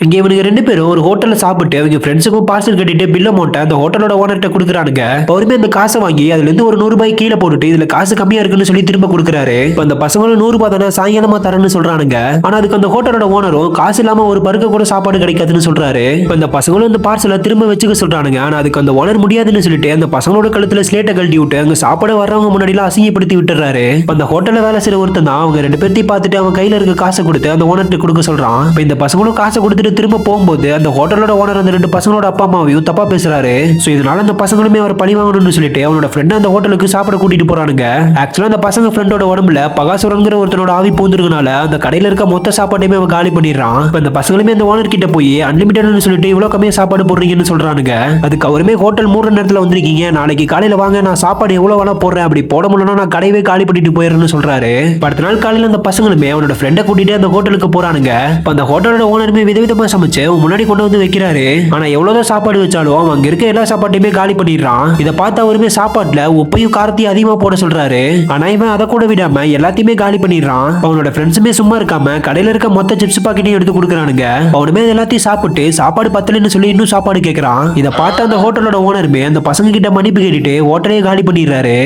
இங்க இவனுங்க 2 பேரும் ஒரு ஹோட்டல்ல சாப்பிட்டு அவங்க ஃப்ரெண்ட்ஸுக்கும் பார்சல் கட்டிட்டு பில் அமௌண்ட்டை அந்த ஹோட்டலோட ஓனர்ட்ட குடுக்குறானுங்க. அவருமே அந்த காசை வாங்கி அதுல இருந்து ஒரு ₹100 கீழே போட்டுட்டு இதுல காசு கம்மியா இருக்குன்னு சொல்லி திரும்ப குடுக்குறாரு. இப்ப அந்த பசங்களும் ₹100 தானே சாயங்காலமா தரேன்னு சொல்றானுங்க. ஆனா அதுக்கு அந்த ஹோட்டலோட ஓனரும் காசு இல்லாம ஒரு பருக்க கூட சாப்பாடு கிடைக்காதுன்னு சொல்றாரு. இப்ப அந்த பசங்களும் அந்த பார்சலை திரும்ப வச்சுக்க சொல்றானுங்க. ஆனா அதுக்கு அந்த ஓனர் முடியாதுன்னு சொல்லிட்டு அந்த பசங்களோட கழுத்துல ஸ்லேட்டை கழட்டி விட்டு அங்க சாப்பாடு வர்றவங்க முன்னாடி அசிங்கப்படுத்தி விட்டுறாரு. இப்ப அந்த ஹோட்டல்ல வேலை செய்யற ஒருத்தன் தான் அவங்க 2 பேர்த்தையும் பார்த்துட்டு அவன் கையில இருக்க காசை கொடுத்து அந்த ஓனர்ட்ட கொடுக்க சொல்றான். இப்ப இந்த பசங்களும் காசை கொடுத்துட்டு திரும்ப போகும்போது அந்த ஹோட்டலோட ஓனர் அந்த 2 பசங்களோட அப்பா அம்மாவையும் தப்பா பேசுறாரு. சோ இதனால அந்த பசங்களுமே அவர் பழி வாங்கணும்னு சொல்லிட்டு அவனோட ஃப்ரெண்ட் அந்த ஹோட்டலுக்கு சாப்பிட கூட்டிட்டு போறானுங்க. ஆக்சுவலா அந்த பசங்க ஃப்ரெண்டோட உடம்புல பகாசுரங்கிற ஒருத்தனோட ஆவி பூந்துருக்கனால அந்த கடையில இருக்க மொத்த சாப்பாட்டையுமே அவன் காலி பண்ணிடுறான். இப்ப அந்த பசங்களுமே அந்த ஓனர் கிட்ட போய் அன்லிமிட்டட்னு சொல்லிட்டு இவ்வளவு கம்மியா சாப்பாடு போடுறீங்கன்னு சொல்றானுங்க. அதுக்கு அவருமே ஹோட்டல் மூடுற நேரத்துல வந்திருக்கீங்க, நாளைக்கு காலையில வாங்க, நான் சாப்பாடு எவ்வளவு வேணா போடுறேன், அப்படி போட முடியலன்னா நான் கடையவே காலி பண்ணிட்டு போயிடுறேன்னு சொல்றாரு. அடுத்த நாள் காலையில அந்த பசங்களுமே அவனோட ஃப்ரெண்டை கூட்டிட்டு அந்த ஹோட்டலுக்கு போறானுங்க. அந்த ஹோட்டலோட ஓனருமே விதவிதமா சமைச்சு முன்னாடி கொண்டு வந்து வைக்கிறாரு. ஆனா எவ்வளவுதான் சாப்பாடு வச்சாலும் அவன் அங்க இருக்க எல்லா சாப்பாட்டையுமே காலி பண்ணிடுறான். இதை பார்த்து அவருமே சாப்பாட்டுல உப்பையும் காரத்தையும் அதிகமா போட சொல்றாரு. ஆனா இவன் அதை கூட விடாம எல்லாத்தையுமே காலி பண்ணிடுறான். அவனோட ஃப்ரெண்ட்ஸுமே சும்மா இருக்காம கடையில இருக்க மொத்த சிப்ஸ் பாக்கெட்டையும் எடுத்து கொடுக்குறானுங்க. அவனுமே எல்லாத்தையும் சாப்பிட்டு சாப்பாடு பத்தலன்னு சொல்லி இன்னும் சாப்பாடு கேட்கறான். இதை பார்த்து அந்த ஹோட்டலோட ஓனருமே அந்த பசங்க கிட்ட மன்னிப்பு கேட்டுட்டு ஹோட்டலையே காலி பண்ணிடுறாரு.